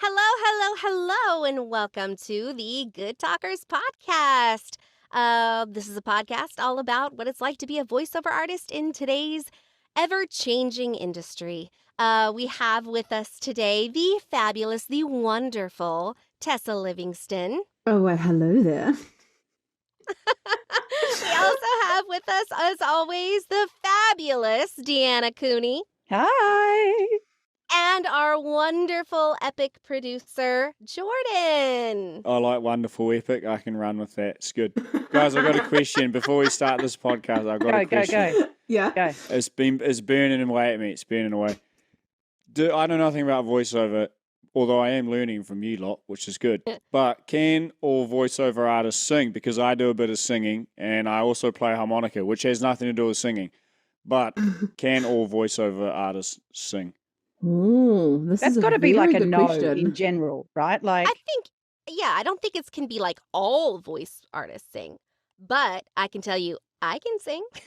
Hello, and welcome to the Good Talkers podcast. This is a podcast all about what it's like to be a voiceover artist in today's ever-changing industry. We have with us today the fabulous, the wonderful Tessa Livingston. Oh, well, hello there. We also have with us, as always, the fabulous Deanna Cooney. Hi. And our wonderful epic producer, Jordan. I like wonderful epic. I can run with that. It's good. Guys, I've got a question. Before we start this podcast, I've got a question. Go. Yeah. Go. It's burning away at me. It's burning away. I know nothing about voiceover, although I am learning from you lot, which is good. But can all voiceover artists sing? Because I do a bit of singing, and I also play harmonica, which has nothing to do with singing. But can all voiceover artists sing? Oh, That's got to be like a no question. in general, right? Like, I don't think it can be like all voice artists sing, but I can tell you, I can sing. I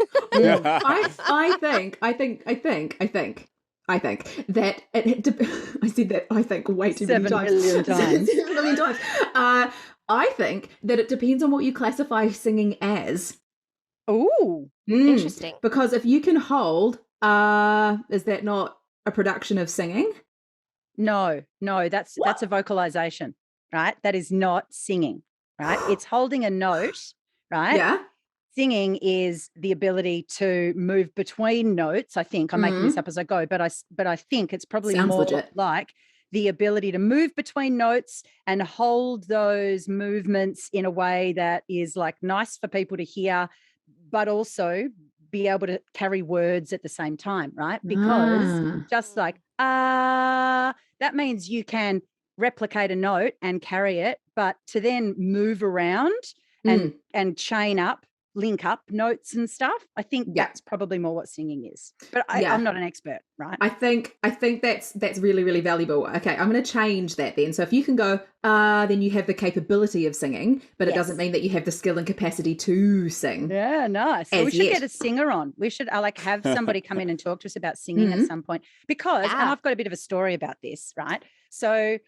think that I said that I think way too many 7 times. million times. 7 million times. I think that it depends on what you classify singing as. ooh, Interesting. Because if you can hold, is that not a production of singing? no, that's a vocalization, right? That is not singing, right? It's holding a note, right? Yeah. Singing is the ability to move between notes. I think I'm making this up as I go, but I think it's probably Sounds more legit. like the ability to move between notes and hold those movements in a way that is like nice for people to hear, but also be able to carry words at the same time, right? Because just like that means you can replicate a note and carry it, but to then move around and chain up, link up notes and stuff, I think that's probably more what singing is. But I'm not an expert, right? I think that's really, really valuable. Okay, I'm going to change that then. So if you can go, then you have the capability of singing, but it doesn't mean that you have the skill and capacity to sing. Yeah, nice. We should get a singer on. We should have somebody come in and talk to us about singing at some point, because, and I've got a bit of a story about this, right? So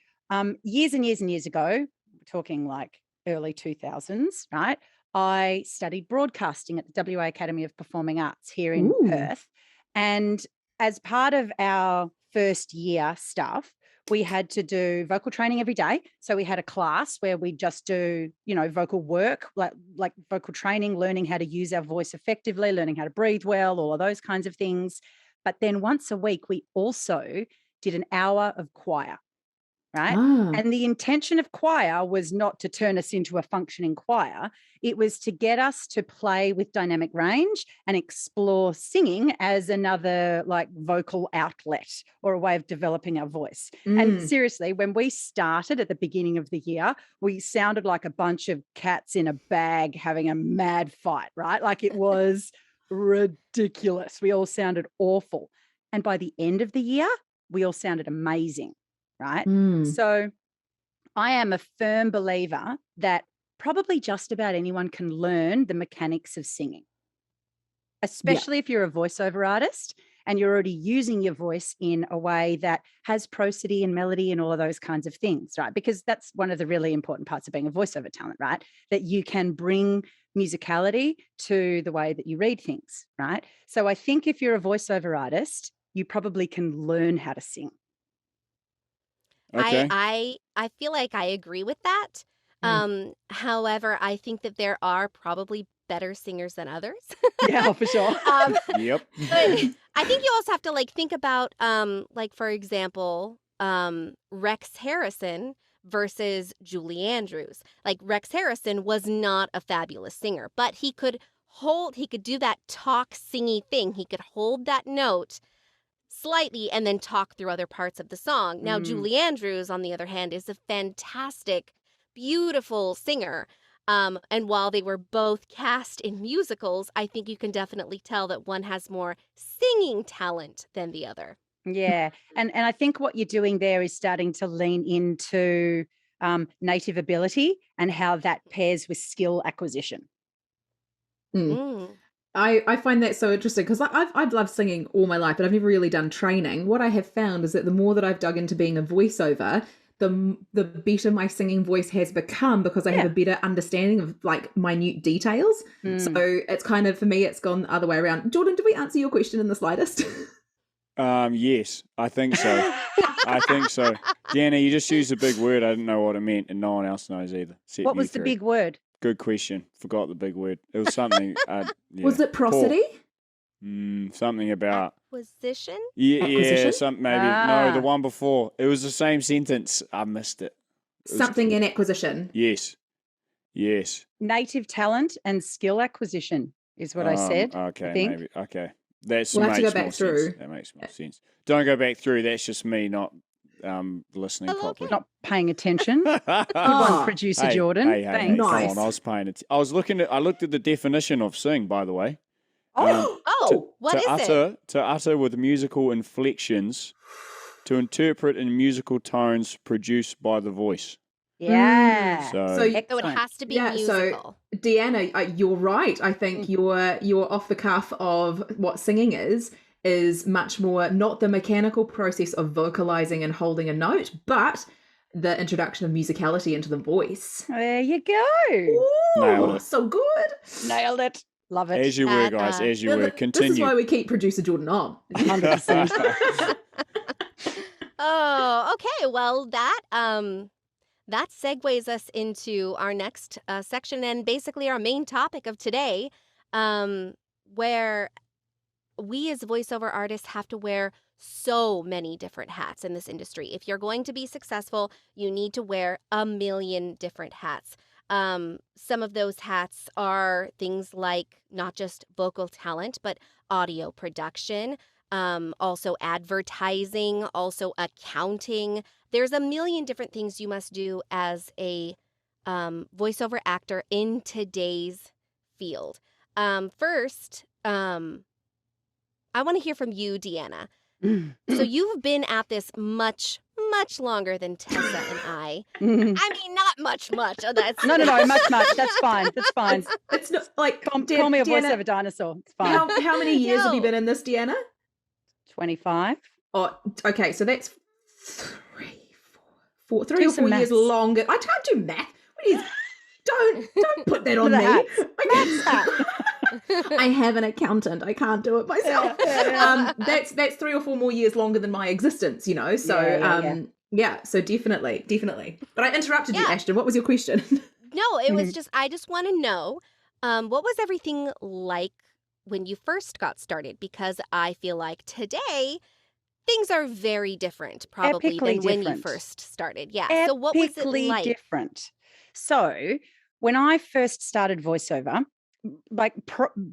years and years and years ago, we're talking like early 2000s, right? I studied broadcasting at the WA Academy of Performing Arts here in Perth. And as part of our first year stuff, we had to do vocal training every day. So we had a class where we just do, vocal work, like vocal training, learning how to use our voice effectively, learning how to breathe well, all of those kinds of things. But then once a week, we also did an hour of choir. Right. And the intention of choir was not to turn us into a functioning choir. It was to get us to play with dynamic range and explore singing as another like vocal outlet or a way of developing our voice. And seriously, when we started at the beginning of the year, we sounded like a bunch of cats in a bag having a mad fight, right? Like it was ridiculous. We all sounded awful. And by the end of the year, we all sounded amazing. Right. So I am a firm believer that probably just about anyone can learn the mechanics of singing, especially if you're a voiceover artist and you're already using your voice in a way that has prosody and melody and all of those kinds of things, right? Because that's one of the really important parts of being a voiceover talent, right? That you can bring musicality to the way that you read things, right? So I think if you're a voiceover artist, you probably can learn how to sing. Okay. I feel like I agree with that. However, I think that there are probably better singers than others. Yeah, for sure. Yep. But I think you also have to think about like, for example, Rex Harrison versus Julie Andrews. Like Rex Harrison was not a fabulous singer, but he could do that talk singy thing. He could hold that note slightly and then talk through other parts of the song. Now, Julie Andrews, on the other hand, is a fantastic, beautiful singer. And while they were both cast in musicals, I think you can definitely tell that one has more singing talent than the other. Yeah. And I think what you're doing there is starting to lean into native ability and how that pairs with skill acquisition. I find that so interesting because I've loved singing all my life, but I've never really done training. What I have found is that the more that I've dug into being a voiceover, the better my singing voice has become because I have a better understanding of like minute details. So it's kind of, for me, it's gone the other way around. Jordan, did we answer your question in the slightest? Yes, I think so. I think so. Deanna, you just used a big word. I didn't know what it meant, and no one else knows either. What was the big word? Good question. Forgot the big word. It was something. Was it prosody? Something about acquisition. Acquisition? Some maybe no, the one before. It was the same sentence. I missed it. Something in acquisition. Yes. Native talent and skill acquisition is what I said. Okay, I think. maybe. Okay, that's We'll have to go makes back more through. sense. That makes more sense. Don't go back through. That's just me not listening properly. Not paying attention. Good one, producer Jordan. Hey, Thanks. Nice. Come on, I was paying it. I looked at the definition of sing, by the way. What is it? To utter with musical inflections, to interpret in musical tones produced by the voice. Yeah. So it has to be musical. So Deanna, you're right. I think you're off the cuff of what singing is much more not the mechanical process of vocalizing and holding a note, but the introduction of musicality into the voice. There you go. Ooh, nailed it. So good. Nailed it. Love it. As you were, guys. As you were. Continue. This is why we keep producer Jordan on. 100%. Oh, okay. Well, that segues us into our next section and basically our main topic of today, where we as voiceover artists have to wear so many different hats in this industry. If you're going to be successful, you need to wear a million different hats. Some of those hats are things like not just vocal talent, but audio production, also advertising, also accounting. There's a million different things you must do as a voiceover actor in today's field. First, I want to hear from you, Deanna. So you've been at this much longer than Tessa and I. I mean, not much. Oh, that's No, much. That's fine. It's not like call me a voiceover dinosaur. It's fine. How many years have you been in this, Deanna? 25. Oh, okay. So that's 3 or 4 years longer. I can't do math. Don't put that on me. I have an accountant. I can't do it myself. That's 3 or 4 more years longer than my existence, you know. So so definitely. But I interrupted you, Ashton. What was your question? No, it was just I just want to know what was everything like when you first got started, because I feel like today things are very different probably than when you first started. Yeah. So what was it like? Different. So when I first started voiceover, like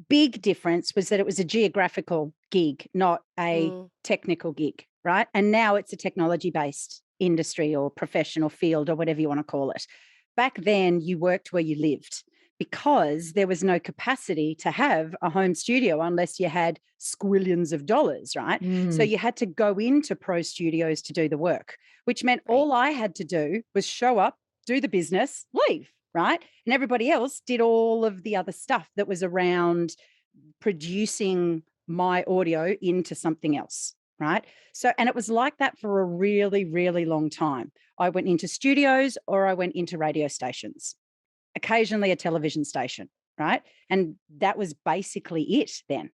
big difference was that it was a geographical gig, not a technical gig, right? And now it's a technology-based industry or professional field or whatever you want to call it. Back then, you worked where you lived because there was no capacity to have a home studio unless you had squillions of dollars, right? So you had to go into pro studios to do the work, which meant all I had to do was show up, do the business, leave. Right. And everybody else did all of the other stuff that was around producing my audio into something else. Right. So, and it was like that for a really, really long time. I went into studios or I went into radio stations, occasionally a television station. Right. And that was basically it then.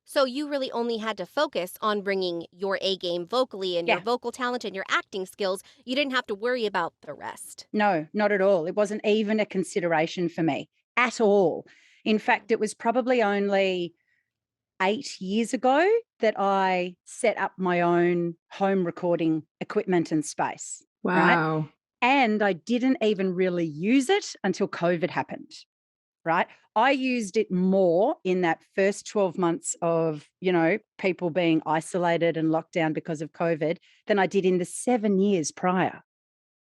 So you really only had to focus on bringing your A game vocally and your vocal talent and your acting skills. You didn't have to worry about the rest. No, not at all. It wasn't even a consideration for me at all. In fact, it was probably only 8 years ago that I set up my own home recording equipment and space. Wow. Right? And I didn't even really use it until COVID happened. Right. I used it more in that first 12 months of, people being isolated and locked down because of COVID than I did in the 7 years prior.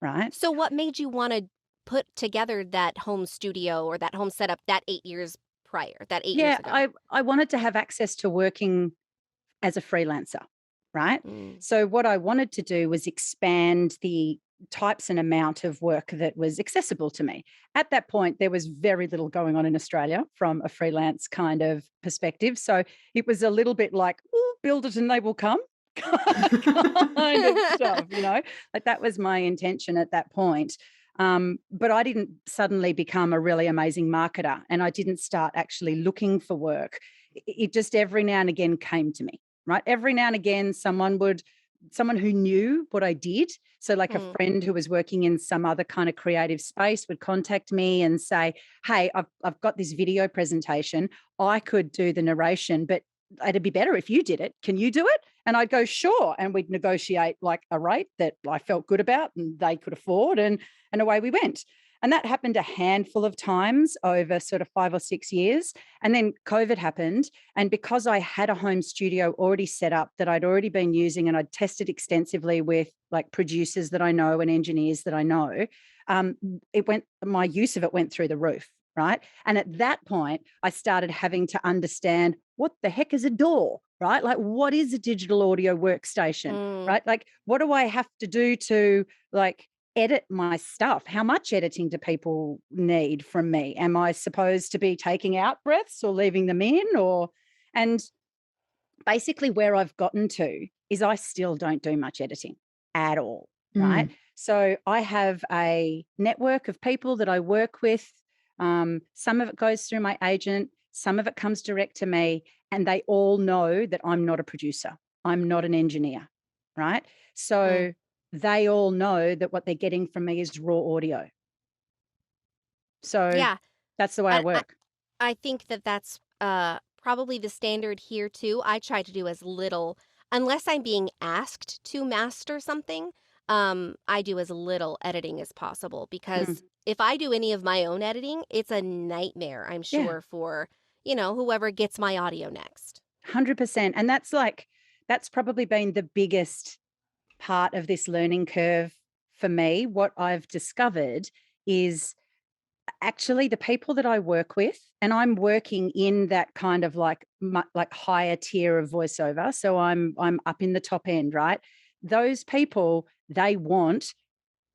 Right. So what made you want to put together that home studio or that home setup that 8 years prior, that 8 years ago? I wanted to have access to working as a freelancer. Right. So what I wanted to do was expand the types and amount of work that was accessible to me. At that point, there was very little going on in Australia from a freelance kind of perspective. So it was a little bit like, build it and they will come, kind of stuff, like that was my intention at that point. But I didn't suddenly become a really amazing marketer, and I didn't start actually looking for work. It just every now and again came to me, right? Every now and again, someone who knew what I did. So like a friend who was working in some other kind of creative space would contact me and say, hey, I've got this video presentation. I could do the narration, but it'd be better if you did it. Can you do it? And I'd go, sure. And we'd negotiate like a rate that I felt good about and they could afford. And away we went. And that happened a handful of times over sort of 5 or 6 years. And then COVID happened. And because I had a home studio already set up that I'd already been using and I'd tested extensively with like producers that I know and engineers that I know, my use of it went through the roof. Right. And at that point, I started having to understand what the heck is a DAW, right? Like, what is a digital audio workstation, right? Like, what do I have to do to like edit my stuff? How much editing do people need from me? Am I supposed to be taking out breaths or leaving them in? And basically where I've gotten to is I still don't do much editing at all, right? So I have a network of people that I work with. Some of it goes through my agent, some of it comes direct to me, and they all know that I'm not a producer. I'm not an engineer, right? So they all know that what they're getting from me is raw audio. So Yeah, that's the way I work. I think that's probably the standard here too. I try to do as little, unless I'm being asked to master something, I do as little editing as possible, because if I do any of my own editing, it's a nightmare, I'm sure, for, whoever gets my audio next. 100%. And that's probably been the biggest part of this learning curve for me. What I've discovered is actually the people that I work with, and I'm working in that kind of like higher tier of voiceover. So I'm up in the top end, right? Those people, they want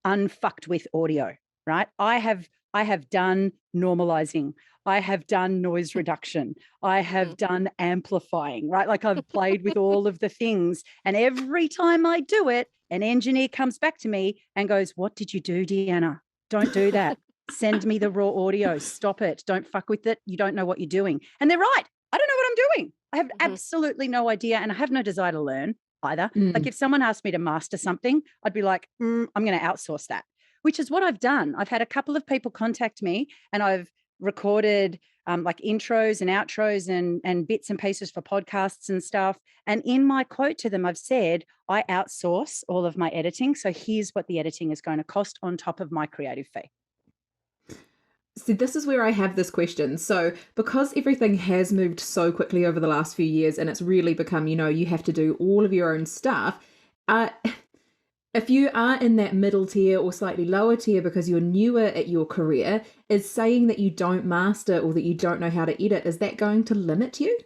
unfucked with audio, right? I have done normalizing. I have done noise reduction. I have done amplifying, right? Like I've played with all of the things. And every time I do it, an engineer comes back to me and goes, what did you do, Deanna? Don't do that. Send me the raw audio. Stop it. Don't fuck with it. You don't know what you're doing. And they're right. I don't know what I'm doing. I have absolutely no idea. And I have no desire to learn either. Like if someone asked me to master something, I'd be like, I'm going to outsource that, which is what I've done. I've had a couple of people contact me and I've recorded like intros and outros and bits and pieces for podcasts and stuff. And in my quote to them, I've said, I outsource all of my editing. So here's what the editing is going to cost on top of my creative fee. So this is where I have this question. So because everything has moved so quickly over the last few years and it's really become, you have to do all of your own stuff. If you are in that middle tier or slightly lower tier because you're newer at your career, is saying that you don't master or that you don't know how to edit, is that going to limit you?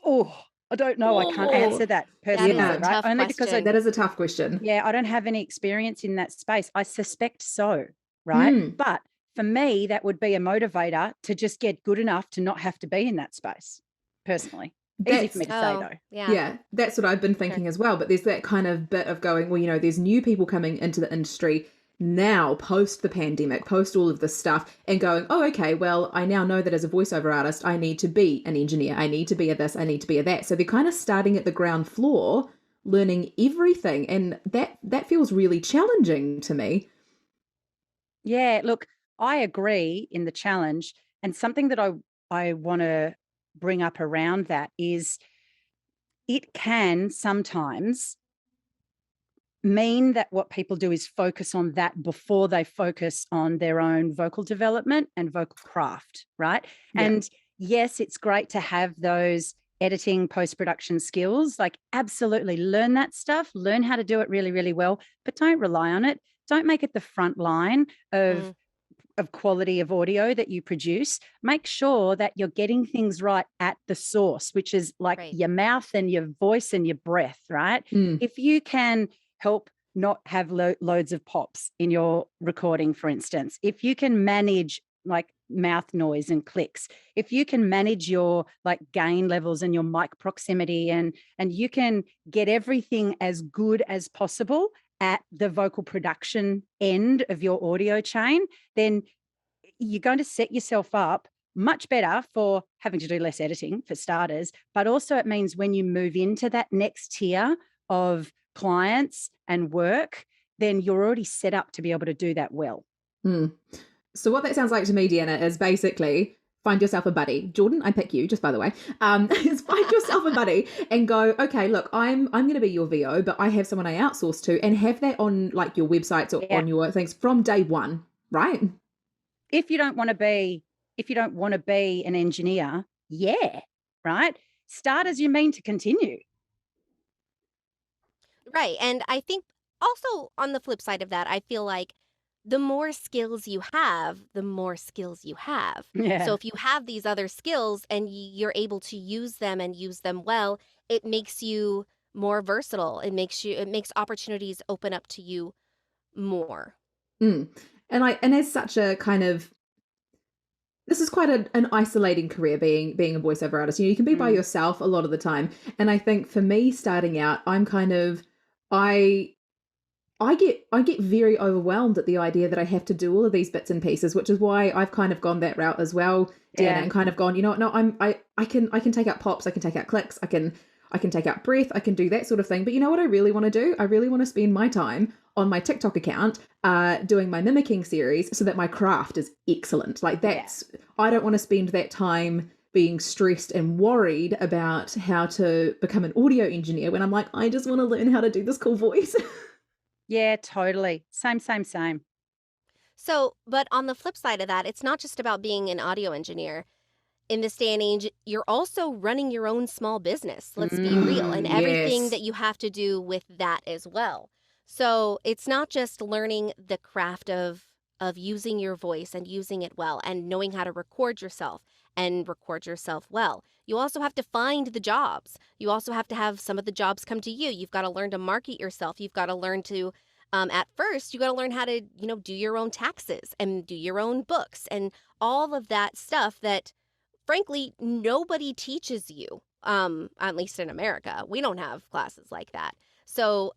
Oh, I don't know. I can't answer that personally, right? Only because that is a tough question. Yeah, I don't have any experience in that space. I suspect so, right? But for me, that would be a motivator to just get good enough to not have to be in that space, personally. Easy for me to say, though. Yeah, that's what I've been thinking as well. But there's that kind of bit of going, well, there's new people coming into the industry now, post the pandemic, post all of this stuff, and going, oh, okay, well, I now know that as a voiceover artist, I need to be an engineer. I need to be a this, I need to be a that. So they're kind of starting at the ground floor, learning everything. And that feels really challenging to me. Yeah, look, I agree in the challenge. And something that I want to bring up around that is it can sometimes mean that what people do is focus on that before they focus on their own vocal development and vocal craft, right? Yeah. And yes, it's great to have those editing, post-production skills, like absolutely learn that stuff, learn how to do it really, really well, but don't rely on it. Don't make it the front line of quality of audio that you produce. Make sure that you're getting things right at the source, which is like your mouth and your voice and your breath, right? If you can help not have loads of pops in your recording, for instance, if you can manage like mouth noise and clicks, if you can manage your like gain levels and your mic proximity, and you can get everything as good as possible at the vocal production end of your audio chain, then you're going to set yourself up much better for having to do less editing for starters, but also it means when you move into that next tier of clients and work, then you're already set up to be able to do that well. So what that sounds like to me, Deanna, is basically find yourself a buddy. Jordan, I pick you, just by the way. Is find yourself a buddy and go, okay, look, I'm going to be your VO, but I have someone I outsource to, and have that on like your websites or on your things from day one, right? If you don't want to be an engineer, right? Start as you mean to continue. Right. And I think also on the flip side of that, I feel like the more skills you have, the more skills you have. Yeah. So if you have these other skills and you're able to use them and use them well, it makes you more versatile. It makes opportunities open up to you more. And as such a kind of, this is quite an isolating career, being a voiceover artist. You can be by yourself a lot of the time. And I think for me starting out, I'm kind of, I get very overwhelmed at the idea that I have to do all of these bits and pieces, which is why I've kind of gone that route as well, Deanna, and kind of gone, you know what, no, I can take out pops, I can take out clicks, I can take out breath, I can do that sort of thing. But you know what I really want to do? I really want to spend my time on my TikTok account doing my mimicking series so that my craft is excellent. Like that's, I don't want to spend that time being stressed and worried about how to become an audio engineer when I'm like, I just want to learn how to do this cool voice. Yeah, totally. Same. So, but on the flip side of that, it's not just about being an audio engineer. In this day and age, you're also running your own small business. Let's be real. And everything that you have to do with that as well. So it's not just learning the craft of using your voice and using it well and knowing how to record yourself and record yourself well. You also have to find the jobs. You also have to have some of the jobs come to you. You've got to learn to market yourself. You've got to learn to, at first, you got to learn how to, do your own taxes and do your own books and all of that stuff that, frankly, nobody teaches you, at least in America. We don't have classes like that. So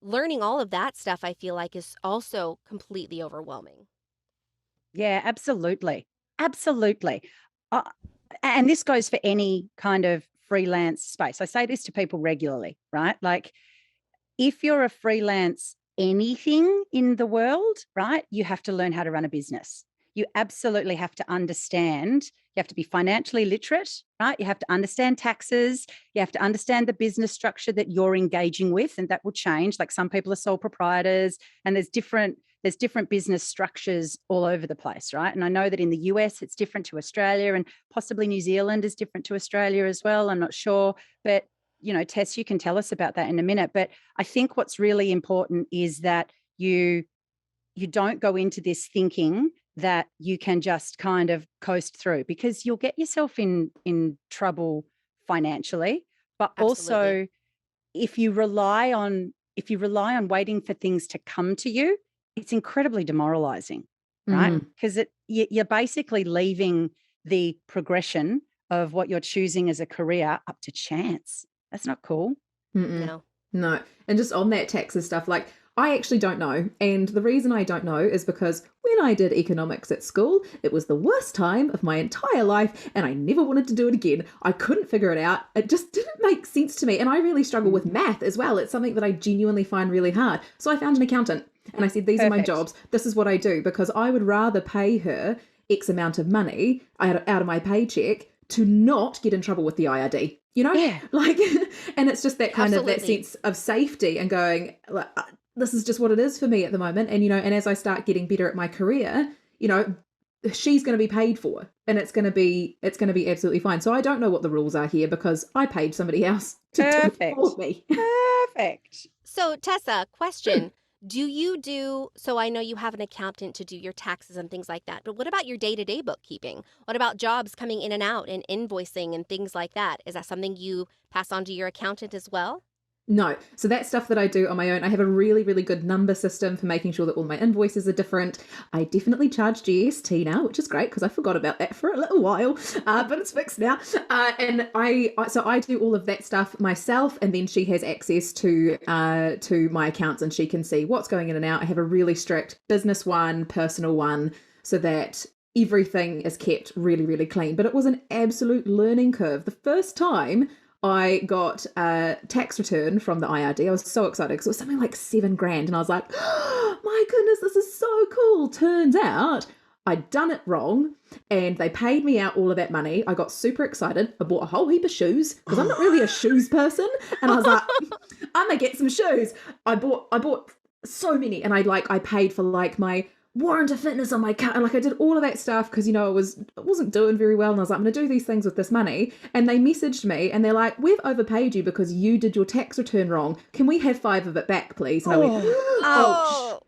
learning all of that stuff, I feel like, is also completely overwhelming. Yeah, absolutely. And this goes for any kind of freelance space. I say this to people regularly, right? Like if you're a freelance anything in the world, right, you have to learn how to run a business. You absolutely have to understand. You have to be financially literate, right? You have to understand taxes. You have to understand the business structure that you're engaging with, and that will change. Like some people are sole proprietors, and there's different business structures all over the place, right? And I know that in the US, it's different to Australia, and possibly New Zealand is different to Australia as well. I'm not sure, but Tess, you can tell us about that in a minute. But I think what's really important is that you don't go into this thinking that you can just kind of coast through, because you'll get yourself in trouble financially. But Absolutely. also if you rely on waiting for things to come to you, it's incredibly demoralizing, right? Because you're basically leaving the progression of what you're choosing as a career up to chance. That's not cool. No. And just on that taxes stuff, like I actually don't know. And the reason I don't know is because when I did economics at school, it was the worst time of my entire life and I never wanted to do it again. I couldn't figure it out. It just didn't make sense to me. And I really struggle with math as well. It's something that I genuinely find really hard. So I found an accountant and I said, these are my jobs. This is what I do, because I would rather pay her X amount of money out of my paycheck to not get in trouble with the IRD. Like, and it's just that kind of that sense of safety and going, like, this is just what it is for me at the moment. And, and as I start getting better at my career, she's going to be paid for, and it's going to be absolutely fine. So I don't know what the rules are here because I paid somebody else to do it for me. Perfect. So Tessa, question. So I know you have an accountant to do your taxes and things like that, but what about your day-to-day bookkeeping? What about jobs coming in and out and invoicing and things like that? Is that something you pass on to your accountant as well? No. So that's stuff that I do on my own. I have a really, really good number system for making sure that all my invoices are different. I definitely charge GST now, which is great because I forgot about that for a little while, but it's fixed now. And so I do all of that stuff myself, and then she has access to my accounts, and she can see what's going in and out. I have a really strict business one, personal one, so that everything is kept really, really clean. But it was an absolute learning curve. The first time I got a tax return from the IRD, I was so excited because it was something like $7,000. And I was like, oh, my goodness, this is so cool. Turns out I'd done it wrong and they paid me out all of that money. I got super excited. I bought a whole heap of shoes because I'm not really a shoes person. And I was like, I'm going to get some shoes. I bought so many, and I paid for like my warrant of fitness on my car, and like I did all of that stuff because I wasn't doing very well, and I was like, I'm gonna do these things with this money. And they messaged me and they're like, we've overpaid you because you did your tax return wrong, can we have 5 of it back please? And I went, ouch.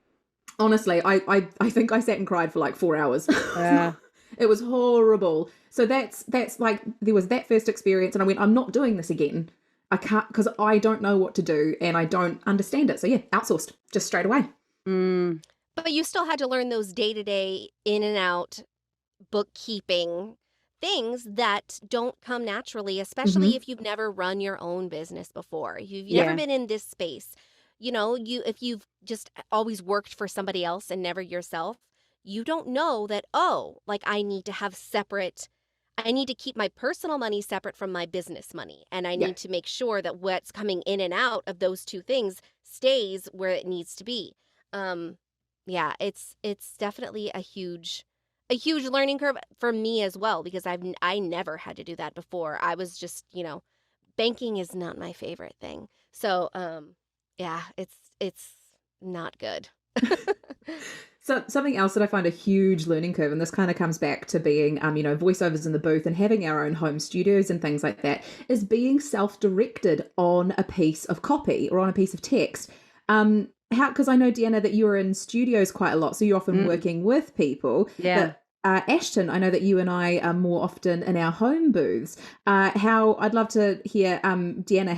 Honestly, I think I sat and cried for like 4 hours. Yeah. It was horrible. So that's like, there was that first experience, and I went, I'm not doing this again. I can't, because I don't know what to do and I don't understand it. So yeah, outsourced just straight away. But you still had to learn those day-to-day in and out bookkeeping things that don't come naturally, especially if you've never run your own business before. You've never been in this space. If you've just always worked for somebody else and never yourself, you don't know that, I need to keep my personal money separate from my business money. And I need to make sure that what's coming in and out of those two things stays where it needs to be. Yeah, it's definitely a huge learning curve for me as well, because I never had to do that before. I was just, banking is not my favorite thing. So, yeah, it's not good. So something else that I find a huge learning curve, and this kind of comes back to being, voiceovers in the booth and having our own home studios and things like that, is being self-directed on a piece of copy or on a piece of text. Because I know, Deanna, that you're in studios quite a lot, so you're often working with people. Yeah. But, Ashton, I know that you and I are more often in our home booths. I'd love to hear, Deanna,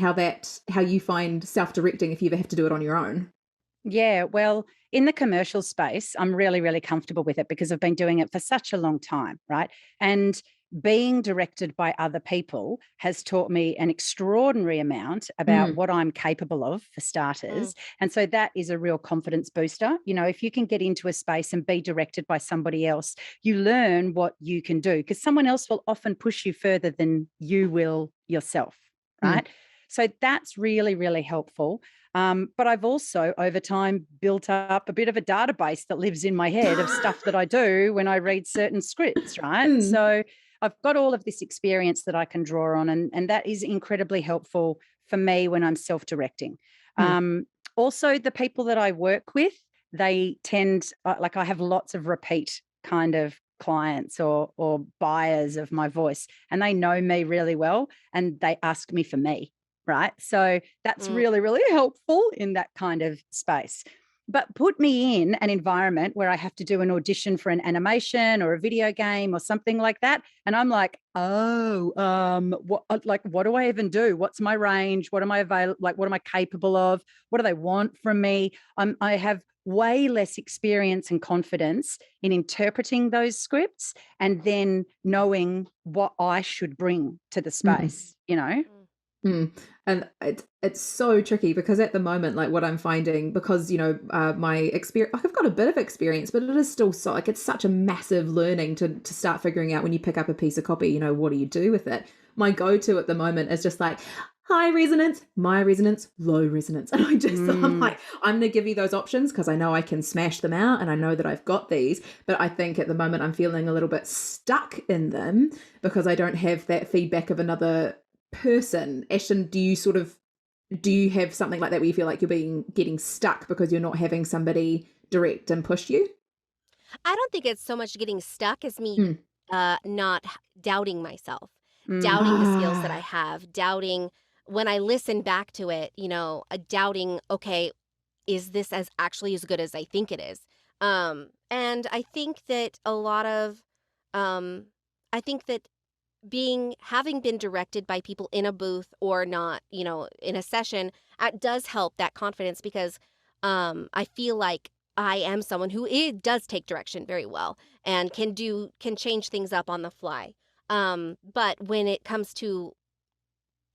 how you find self-directing if you ever have to do it on your own. Yeah, well, in the commercial space, I'm really, really comfortable with it because I've been doing it for such a long time, right? And being directed by other people has taught me an extraordinary amount about what I'm capable of, for starters. And so that is a real confidence booster. If you can get into a space and be directed by somebody else, you learn what you can do, because someone else will often push you further than you will yourself, right? So that's really, really helpful. But I've also, over time, built up a bit of a database that lives in my head of stuff that I do when I read certain scripts, right? So I've got all of this experience that I can draw on, and that is incredibly helpful for me when I'm self-directing. Also, the people that I work with, they tend, I have lots of repeat kind of clients or buyers of my voice, and they know me really well, and they ask me for me. Right. So that's really, really helpful in that kind of space. But put me in an environment where I have to do an audition for an animation or a video game or something like that. And I'm like, what do I even do? What's my range? What am I what am I capable of? What do they want from me? I have way less experience and confidence in interpreting those scripts and then knowing what I should bring to the space, And it's so tricky because at the moment, like what I'm finding, because my experience, I've got a bit of experience, but it is still so it's such a massive learning to start figuring out when you pick up a piece of copy, what do you do with it? My go-to at the moment is just like high resonance, my resonance, low resonance, and I'm like, I'm going to give you those options because I know I can smash them out and I know that I've got these. But I think at the moment I'm feeling a little bit stuck in them because I don't have that feedback of another person. Ashton, do you have something like that where you feel like you're getting stuck because you're not having somebody direct and push you? I don't think it's so much getting stuck as me not doubting myself, doubting the skills that I have, doubting when I listen back to it, doubting, okay, is this actually as good as I think it is? And I think that a lot of, I think that having been directed by people in a booth or not, in a session, does help that confidence because I feel like I am someone who does take direction very well and can change things up on the fly. But when it comes to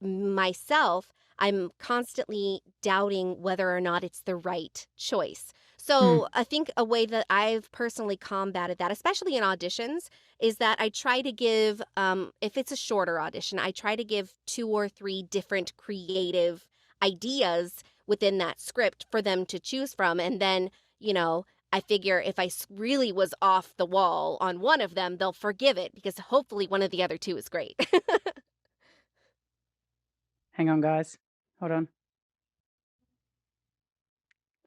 myself, I'm constantly doubting whether or not it's the right choice. So I think a way that I've personally combated that, especially in auditions, is that I try to give, if it's a shorter audition, I try to give 2 or 3 different creative ideas within that script for them to choose from. And then, I figure if I really was off the wall on one of them, they'll forgive it because hopefully one of the other 2 is great. Hang on, guys. Hold on.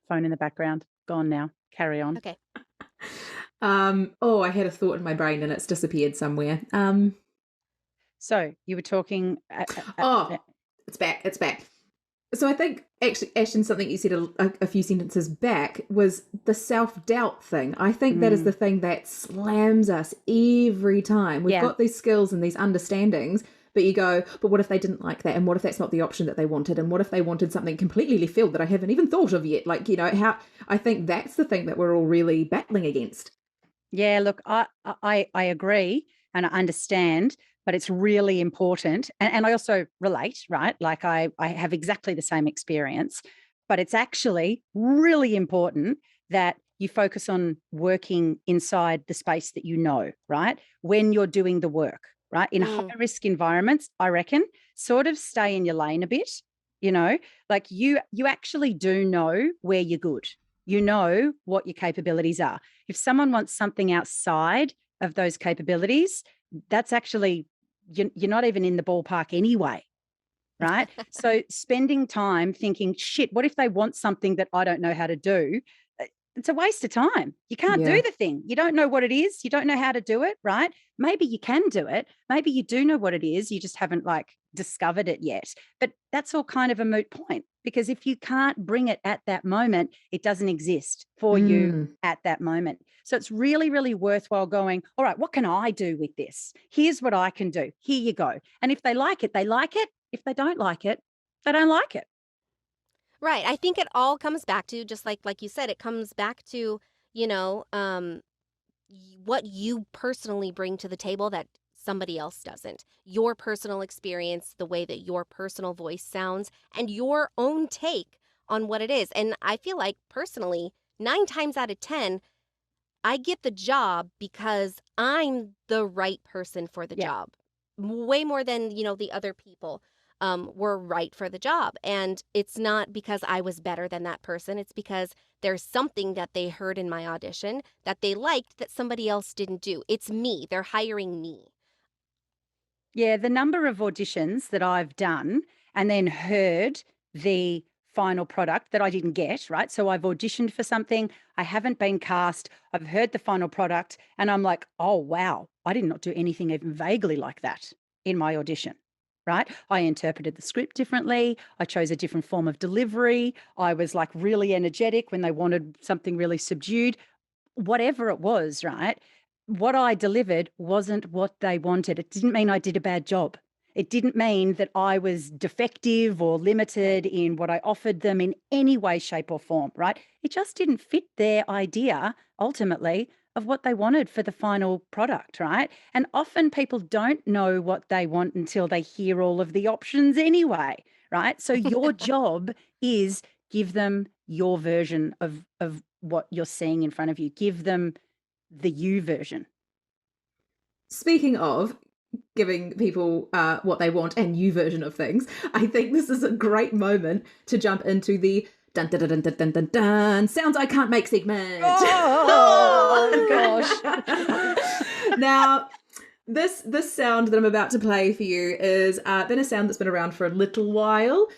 Phone in the background. Gone now. Carry on. Okay. I had a thought in my brain and it's disappeared somewhere. So you were talking. It's back. It's back. So I think actually, Ashton, something you said a few sentences back was the self-doubt thing. I think that is the thing that slams us every time. We've got these skills and these understandings, but you go, but what if they didn't like that? And what if that's not the option that they wanted? And what if they wanted something completely left field that I haven't even thought of yet? Like, how I think that's the thing that we're all really battling against. Yeah, look, I agree and I understand, but it's really important. And I also relate, right? Like I have exactly the same experience, but it's actually really important that you focus on working inside the space that you know, right? When you're doing the work, right? In high risk environments, I reckon, sort of stay in your lane a bit, like you actually do know where you're good. You know what your capabilities are. If someone wants something outside of those capabilities, that's actually, you're not even in the ballpark anyway, right? So spending time thinking, shit, what if they want something that I don't know how to do? It's a waste of time. You can't do the thing. You don't know what it is. You don't know how to do it, right? Maybe you can do it. Maybe you do know what it is. You just haven't discovered it yet. But that's all kind of a moot point because if you can't bring it at that moment, it doesn't exist for you at that moment. So it's really, really worthwhile going, all right, what can I do with this? Here's what I can do. Here you go. And if they like it, they like it. If they don't like it, they don't like it. Right. I think it all comes back to, just like you said, it comes back to, what you personally bring to the table that somebody else doesn't. Your personal experience, the way that your personal voice sounds, and your own take on what it is. And I feel like personally, 9 times out of 10, I get the job because I'm the right person for the job. Way more than, the other people were right for the job. And it's not because I was better than that person. It's because there's something that they heard in my audition that they liked that somebody else didn't do. It's me. They're hiring me. Yeah, the number of auditions that I've done and then heard the final product that I didn't get, right? So I've auditioned for something, I haven't been cast, I've heard the final product, and I'm like, oh, wow, I did not do anything even vaguely like that in my audition, right? I interpreted the script differently. I chose a different form of delivery. I was really energetic when they wanted something really subdued. Whatever it was, right? What I delivered wasn't what they wanted. It didn't mean I did a bad job. It didn't mean that I was defective or limited in what I offered them in any way, shape, or form, right? It just didn't fit their idea, ultimately, of what they wanted for the final product, right? And often people don't know what they want until they hear all of the options anyway, right? So your job is give them your version of what you're seeing in front of you. Give them the you version. Speaking of giving people what they want and you version of things, I think this is a great moment to jump into the dun dun dun dun dun dun dun sounds I can't make segment. Oh gosh. Now, this sound that I'm about to play for you is been a sound that's been around for a little while.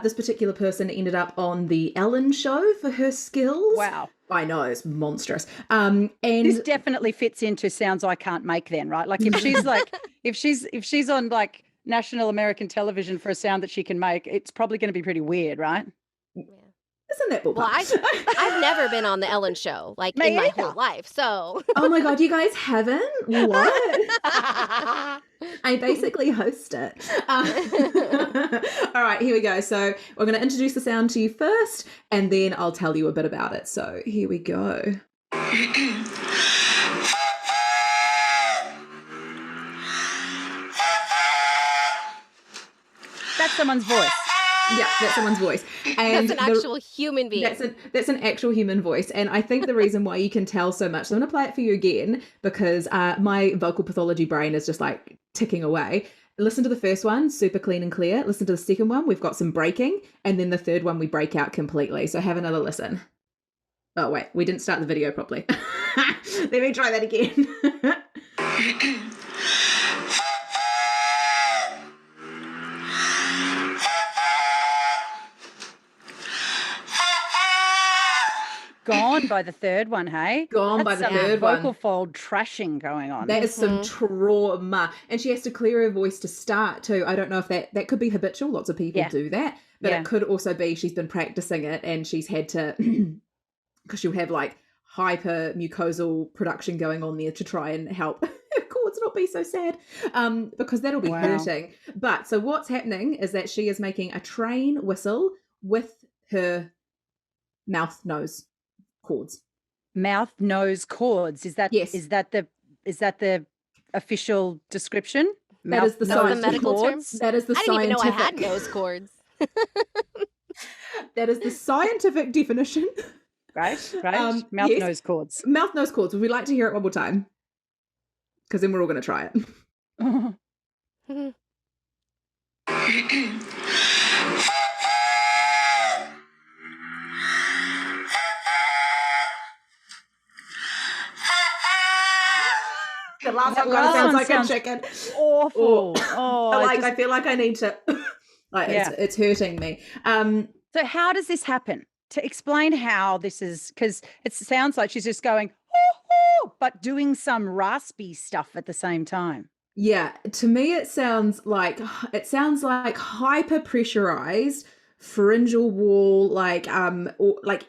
This particular person ended up on the Ellen Show for her skills. Wow. I know, it's monstrous. And this definitely fits into sounds I can't make then, right? Like if she's if she's on national American television for a sound that she can make, it's probably going to be pretty weird, right? Yeah. Isn't that ballpark? Well, I've never been on the Ellen show, like Me in my either. whole life. So Oh my God, you guys haven't? What? I basically host it. All right, here we go. So we're going to introduce the sound to you first, and then I'll tell you a bit about it. So here we go. That's someone's voice. Yeah, that's someone's voice. And that's an actual human being. That's an actual human voice. And I think the reason why you can tell so much, so I'm going to play it for you again because my vocal pathology brain is just like ticking away. Listen to the first one, super clean and clear. Listen to the second one, we've got some breaking. And then the third one, we break out completely. So have another listen. Oh, wait, we didn't start the video properly. Let me try that again. Gone by the third one, hey? Gone by the third one. Vocal fold trashing going on. That is some trauma. And she has to clear her voice to start too. I don't know if that could be habitual. Lots of people do that. But it could also be she's been practicing it and she's had to, because she'll have like hyper mucosal production going on there to try and help her cords not be so sad, because that'll be hurting. But so what's happening is that she is making a train whistle with her mouth, nose chords. Mouth, nose, chords. Is that yes? Is that the official description? That is the medical term. That is the I didn't even know I had nose chords. That is the scientific definition. Right. Mouth, nose, chords. Mouth, nose, chords. Would we like to hear it one more time? Because then we're all going to try it. The last one kind of sounds like a chicken. Awful. I feel like I need to. It's hurting me. So how does this happen? To explain how this is, because it sounds like she's just going, but doing some raspy stuff at the same time. Yeah, to me it sounds like hyper pressurized pharyngeal wall, like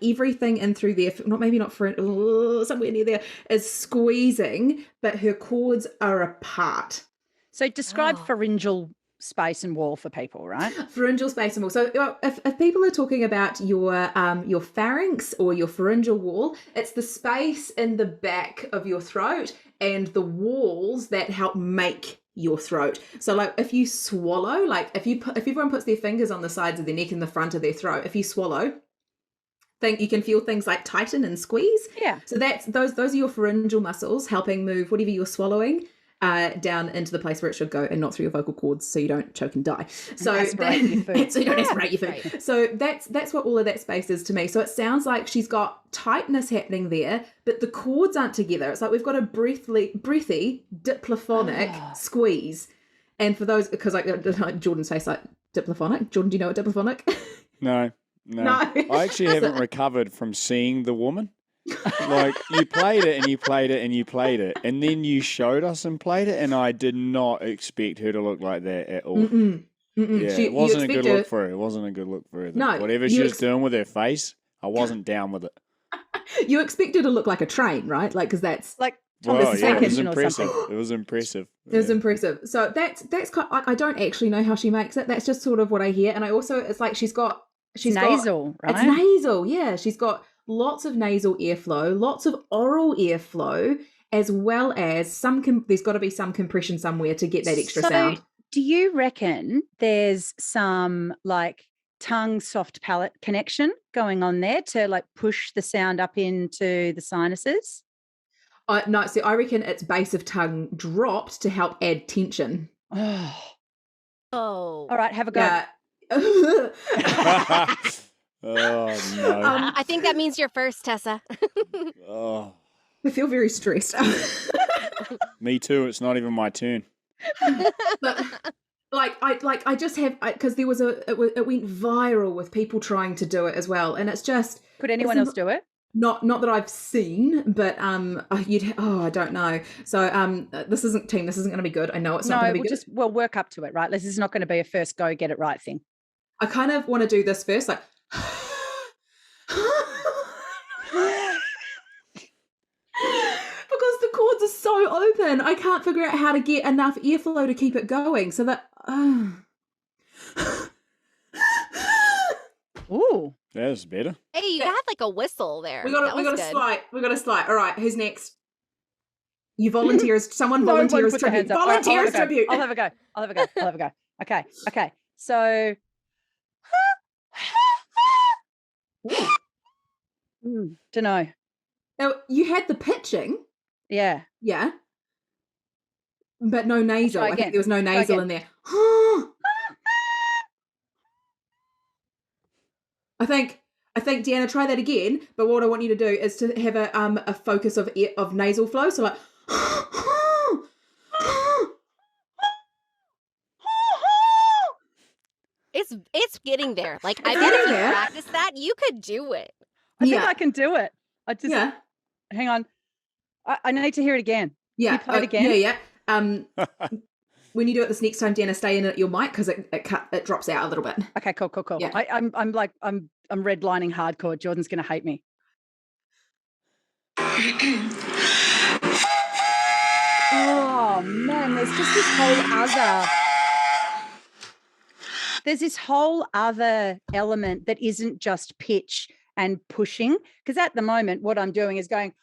everything in through there, not somewhere near there is squeezing, but her cords are apart. So describe pharyngeal space and wall for people, right? Pharyngeal space and wall. So if people are talking about your pharynx or your pharyngeal wall, it's the space in the back of your throat and the walls that help make your throat. So like if you swallow, like if everyone puts their fingers on the sides of their neck and the front of their throat, if you swallow, you can feel things like tighten and squeeze. Yeah. So that's those are your pharyngeal muscles helping move whatever you're swallowing down into the place where it should go and not through your vocal cords so you don't choke and die. So aspirate your food. So you don't aspirate your food. Right. So that's what all of that space is to me. So it sounds like she's got tightness happening there, but the cords aren't together. It's like we've got a breathy, diplophonic squeeze. And for those, because like Jordan's face like diplophonic. Jordan, do you know what diplophonic? No. I actually haven't recovered from seeing the woman. Like you played it and you played it and you played it, and then you showed us and played it, and I did not expect her to look like that at all. Yeah, it wasn't a good look for her. It wasn't a good look for her. No, whatever she was doing with her face, I wasn't down with it. You expect her to look like a train, right? Like because that's like Thomas it was impressive. It was impressive. It was impressive. So that's kind of, like I don't actually know how she makes it. That's just sort of what I hear, and I also it's like she's nasal, right? It's nasal, yeah. She's got lots of nasal airflow, lots of oral airflow, as well as there's got to be some compression somewhere to get that extra sound. Do you reckon there's some like tongue soft palate connection going on there to like push the sound up into the sinuses? No, so I reckon it's base of tongue dropped to help add tension. Oh. All right, have a go. Yeah. Oh no! I think that means you're first, Tessa. Oh, I feel very stressed. Me too. It's not even my turn. But I just have because there was it went viral with people trying to do it as well, and it's just. Could anyone else do it? Not that I've seen, but I don't know. So this isn't going to be good. I know it's not going to be good. We'll work up to it, right? This is not going to be a first go get it right thing. I kind of want to do this first, like open. I can't figure out how to get enough airflow to keep it going. So that. Ooh. That's better. Hey, you had like a whistle there. We got a slide. We got a slide. All right, who's next? You volunteers. Someone volunteers tribute. Volunteers tribute. I'll have a go. Okay. So. Don't know. Now, you had the pitching. Yeah. Yeah. But no nasal. I think there was no nasal in there. I think Deanna, try that again. But what I want you to do is to have a focus of nasal flow. So like. It's getting there. Like I bet if you practice that, you could do it. I think I can do it. Hang on. I need to hear it again. Yeah. Can you play it again? Yeah. When you do it this next time, Deanna, stay in at your mic because it drops out a little bit. Okay, cool. Yeah. I'm redlining hardcore. Jordan's gonna hate me. Oh man, there's this whole other element that isn't just pitch and pushing. Because at the moment, what I'm doing is going,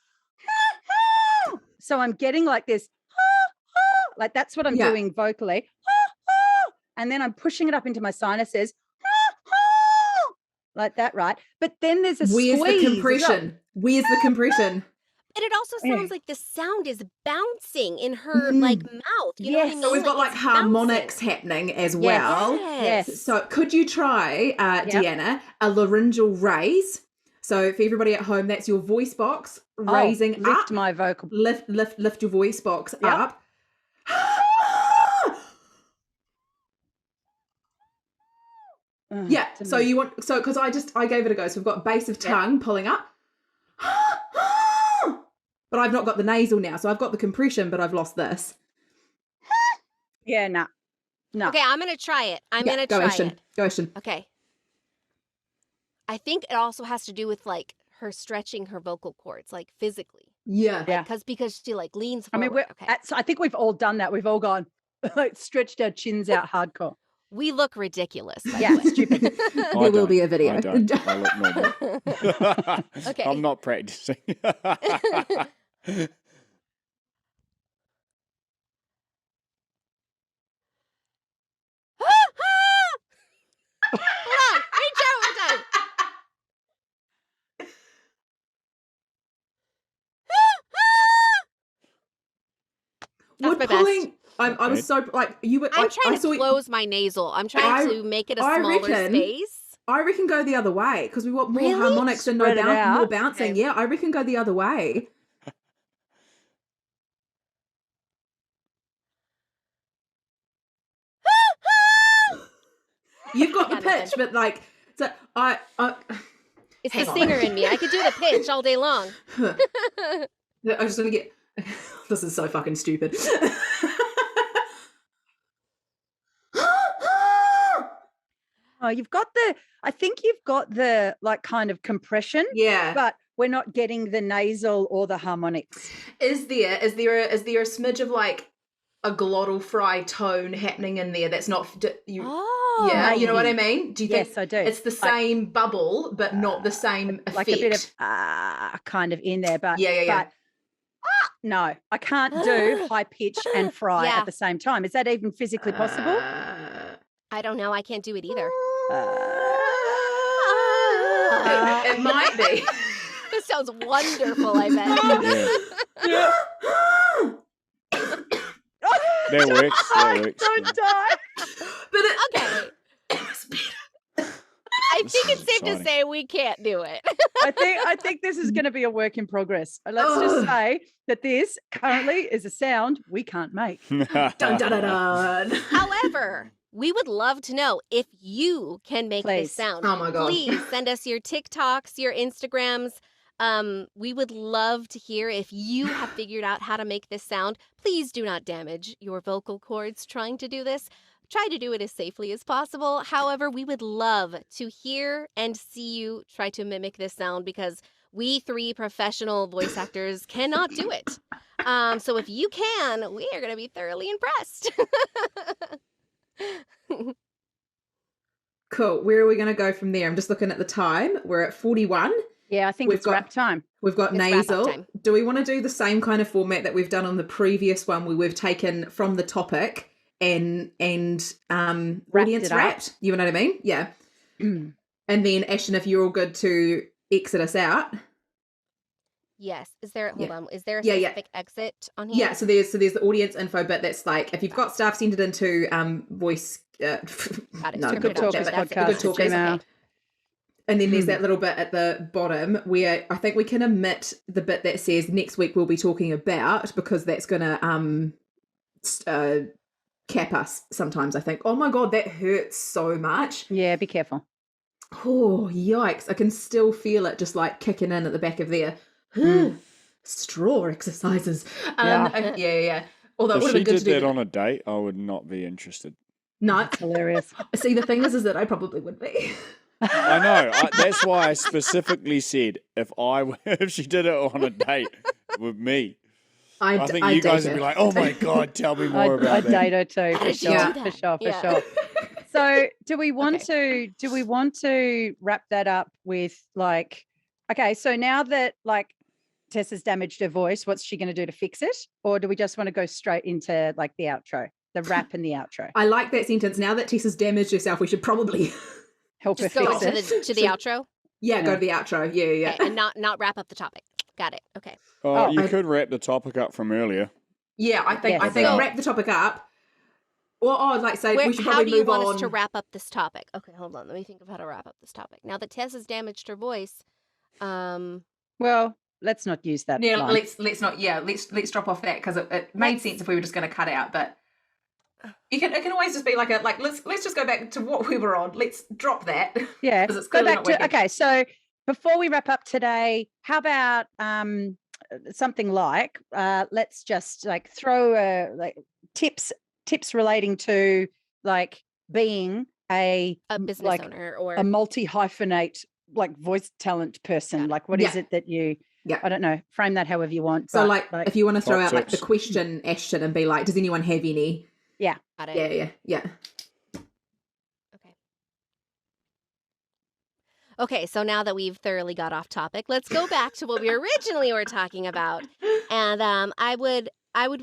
so I'm getting like this, like that's what I'm doing vocally. And then I'm pushing it up into my sinuses, like that, right? But then there's a squeeze. Where's the compression? And it also sounds like the sound is bouncing in her like mouth. You know what I mean? So we've got like harmonics happening as well. Yes. So could you try, Deanna, a laryngeal raise? So for everybody at home, that's your voice box raising up. Lift my vocal. Lift your voice box up. So you want because I gave it a go. So we've got base of tongue pulling up. But I've not got the nasal now. So I've got the compression, but I've lost this. Yeah, no. Okay, I'm going to try it. I'm going to try it. Go, Ashton. Okay. I think it also has to do with like her stretching her vocal cords, like physically. Yeah. Because she like leans forward. So I think we've all done that. We've all gone, like stretched our chins out hardcore. We look ridiculous. Stupid. There will be a video. I don't. I look normal. Okay. I'm not practicing. Hold on. Reach out one time. That's my best. I was so like you were. I'm trying to close my nasal. I'm trying to make it a smaller space. I reckon go the other way because we want more harmonics and more bouncing. Okay. Yeah, I reckon go the other way. You've got the pitch, but like, so it's the singer in me. I could do the pitch all day long. I just want to get. This is so fucking stupid. Oh, I think you've got the like kind of compression. Yeah. But we're not getting the nasal or the harmonics. Is there a smidge of like a glottal fry tone happening in there that's not you? Oh, yeah, you know what I mean? Do you think? Yes, I do. It's the same bubble, but not the same effect. Like a bit of kind of in there, but yeah. No, I can't do high pitch and fry at the same time. Is that even physically possible? I don't know. I can't do it either. It might be. This sounds wonderful, I bet. Yeah. That works. Don't die. But okay. I think it's safe to say we can't do it. I think this is going to be a work in progress. Let's just say that this currently is a sound we can't make. Dun, dun, dun, dun. However, we would love to know if you can make this sound. Oh my God. Please send us your TikToks, your Instagrams. We would love to hear if you have figured out how to make this sound. Please do not damage your vocal cords trying to do this. Try to do it as safely as possible. However, we would love to hear and see you try to mimic this sound because we three professional voice actors cannot do it. So if you can, we are going to be thoroughly impressed. Cool. Where are we going to go from there? I'm just looking at the time. We're at 41. Yeah, I think it's wrap time. We've got It's nasal. wrap-up time. Do we want to do the same kind of format that we've done on the previous one where we've taken from the topic and audience wrapped? You know what I mean? Yeah. And then Ashton, if you're all good to exit us out. Yes. Is there? Hold on. Is there a Yeah, specific exit on here? Yeah. So there's the audience info bit that's like if you've got stuff, send it into voice. Got it. No, Good Talkers podcast. Good Talkers. Okay. And then there's that little bit at the bottom where I think we can omit the bit that says next week we'll be talking about, because that's going to cap us sometimes, I think. Oh my God, that hurts so much. Yeah, be careful. Oh, yikes. I can still feel it just like kicking in at the back of there. Straw exercises. Yeah. Although if it would she have been good did to do that on a date, I would not be interested. No. That's hilarious. See, the thing is that I probably would be. I know. That's why I specifically said if she did it on a date with me, I think you guys would be like, "Oh my God, tell me more about that." I'd date her too, for sure. So, do we want to wrap that up with like, okay, so now that like Tessa's damaged her voice, what's she going to do to fix it, or do we just want to go straight into like the outro, the wrap and the outro? I like that sentence. Now that Tessa's damaged herself, we should probably help just her go fix to the outro. Yeah, go to the outro. Yeah. Okay, and not wrap up the topic. Got it. Okay. Oh, you could wrap the topic up from earlier. Yeah, I think wrap the topic up. Or we should probably move on. How do you want us to wrap up this topic? Okay, hold on. Let me think of how to wrap up this topic. Now that Tess has damaged her voice, well, let's not use that. Yeah, line. let's not. Yeah, let's drop off that, because it made sense if we were just going to cut out. But it can always just be let's just go back to what we were on. Let's drop that. Yeah, it's go back to okay. So before we wrap up today, how about something like let's just like throw tips relating to like being a business owner or a multi-hyphenate like voice talent person. Like what is it that you I don't know, frame that however you want. So like if you want to throw out like the question, Ashton, and be like, does anyone have any? Yeah. Got it. Yeah. Okay, so now that we've thoroughly got off topic, let's go back to what we originally were talking about. And I would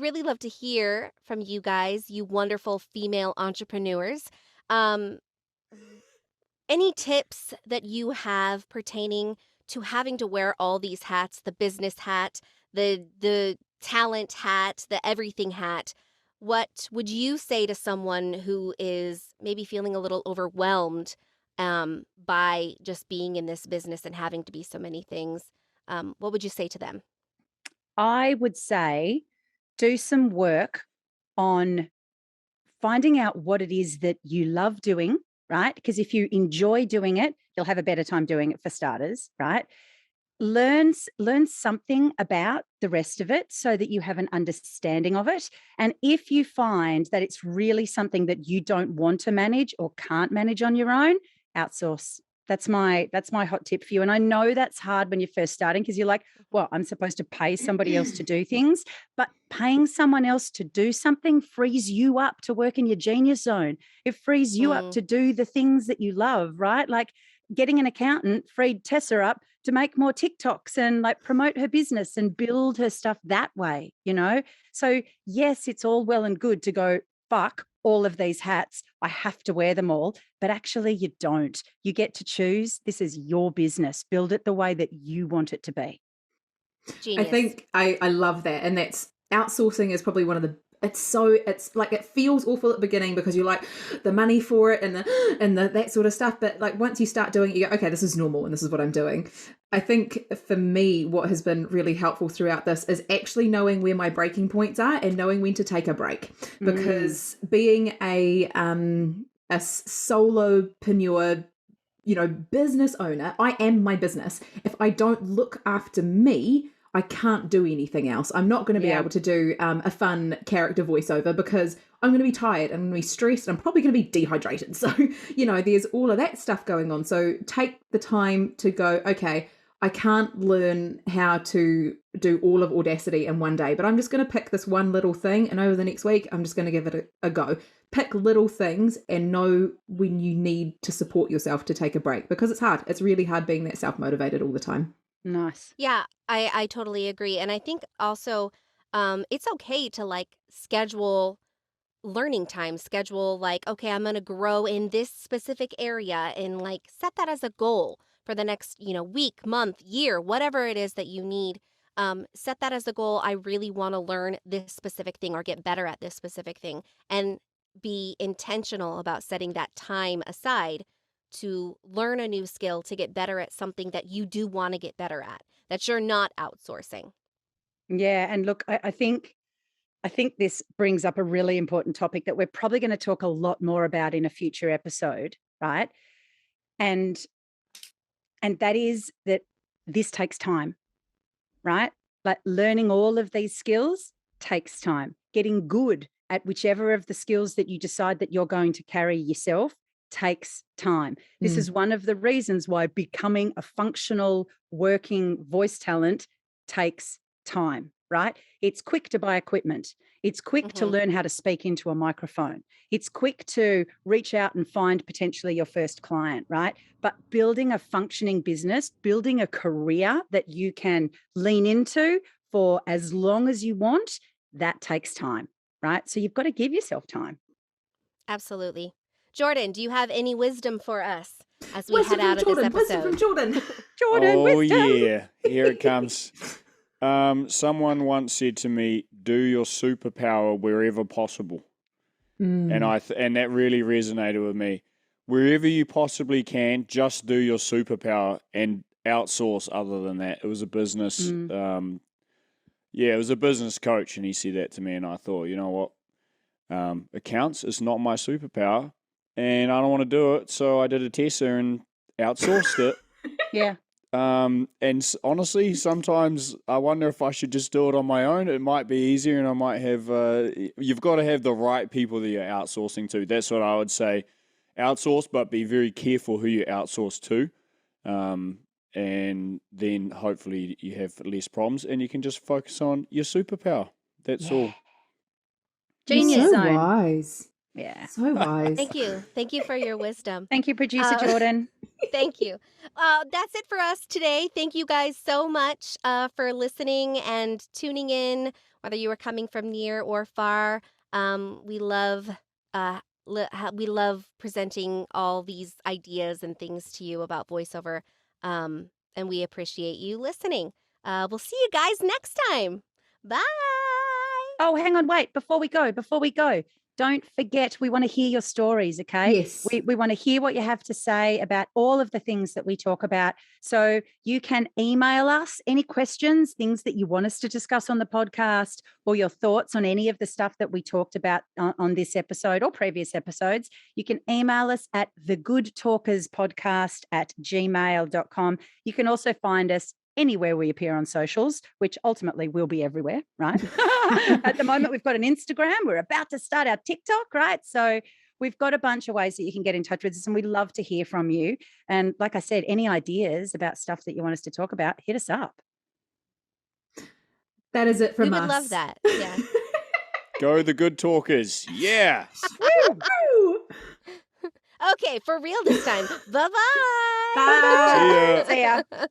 really love to hear from you guys, you wonderful female entrepreneurs. Any tips that you have pertaining to having to wear all these hats, the business hat, the talent hat, the everything hat? What would you say to someone who is maybe feeling a little overwhelmed by just being in this business and having to be so many things? What would you say to them? I would say do some work on finding out what it is that you love doing, right? Because if you enjoy doing it, you'll have a better time doing it, for starters, right? Learn something about the rest of it so that you have an understanding of it. And if you find that it's really something that you don't want to manage or can't manage on your own, outsource. That's my hot tip for you. And I know that's hard when you're first starting, because you're like, well, I'm supposed to pay somebody else to do things, but paying someone else to do something frees you up to work in your genius zone. It frees you up to do the things that you love, right? Like getting an accountant freed Tessa up to make more TikToks and like promote her business and build her stuff that way, you know? So yes, it's all well and good to go, fuck all of these hats, I have to wear them all. But actually you don't. You get to choose. This is your business. Build it the way that you want it to be. Genius. I think I love that. And that's outsourcing is probably one of the, it's like, it feels awful at the beginning because you're like the money for it and the that sort of stuff. But like once you start doing it, you go, okay, this is normal and this is what I'm doing. I think for me, what has been really helpful throughout this is actually knowing where my breaking points are and knowing when to take a break. Because being a solopreneur, business owner, I am my business. If I don't look after me, I can't do anything else. I'm not going to be able to do a fun character voiceover because I'm going to be tired, I'm going to be stressed, I'm probably going to be dehydrated. So, there's all of that stuff going on. So take the time to go, okay, I can't learn how to do all of Audacity in one day, but I'm just going to pick this one little thing, and over the next week, I'm just going to give it a go. Pick little things and know when you need to support yourself to take a break, because it's hard. It's really hard being that self-motivated all the time. Nice. Yeah, I totally agree. And I think also it's okay to like schedule learning time, schedule like, okay, I'm going to grow in this specific area and like set that as a goal for the next, week, month, year, whatever it is that you need. Set that as a goal. I really want to learn this specific thing or get better at this specific thing, and be intentional about setting that time aside to learn a new skill, to get better at something that you do want to get better at, that you're not outsourcing. Yeah. And look, I think this brings up a really important topic that we're probably going to talk a lot more about in a future episode, right? And that is that this takes time, right? Like learning all of these skills takes time. Getting good at whichever of the skills that you decide that you're going to carry yourself takes time. This is one of the reasons why becoming a functional working voice talent takes time, right? It's quick to buy equipment. It's quick to learn how to speak into a microphone. It's quick to reach out and find potentially your first client, right? But building a functioning business, building a career that you can lean into for as long as you want, that takes time, right? So you've got to give yourself time. Absolutely. Jordan, do you have any wisdom for us as we head out of this episode? Wisdom from Jordan. Jordan, wisdom. Yeah, here it comes. Someone once said to me, "Do your superpower wherever possible," and and that really resonated with me. Wherever you possibly can, just do your superpower and outsource. Other than that, it was a business. It was a business coach, and he said that to me, and I thought, you know what, accounts is not my superpower, and I don't want to do it. So I did a Tessa and outsourced it. Yeah. And honestly, sometimes I wonder if I should just do it on my own. It might be easier, and I might have, you've got to have the right people that you're outsourcing to. That's what I would say. Outsource, but be very careful who you outsource to. And then hopefully you have less problems and you can just focus on your superpower. That's all. Genius. So wise. Yeah. So wise. Thank you. Thank you for your wisdom. Thank you, producer Jordan. Thank you. That's it for us today. Thank you guys so much for listening and tuning in, whether you are coming from near or far. We love presenting all these ideas and things to you about voiceover, and we appreciate you listening. We'll see you guys next time. Bye. Oh, hang on, wait. Before we go, don't forget, we want to hear your stories, okay? Yes. We want to hear what you have to say about all of the things that we talk about. So you can email us any questions, things that you want us to discuss on the podcast, or your thoughts on any of the stuff that we talked about on this episode or previous episodes. You can email us at thegoodtalkerspodcast@gmail.com. You can also find us anywhere we appear on socials, which ultimately will be everywhere, right? At the moment, we've got an Instagram. We're about to start our TikTok, right? So we've got a bunch of ways that you can get in touch with us, and we'd love to hear from you. And like I said, any ideas about stuff that you want us to talk about, hit us up. That is it from us. We would love that. Yeah. Go the good talkers. Yeah. Okay, for real this time. Bye-bye. Bye. See ya. See ya.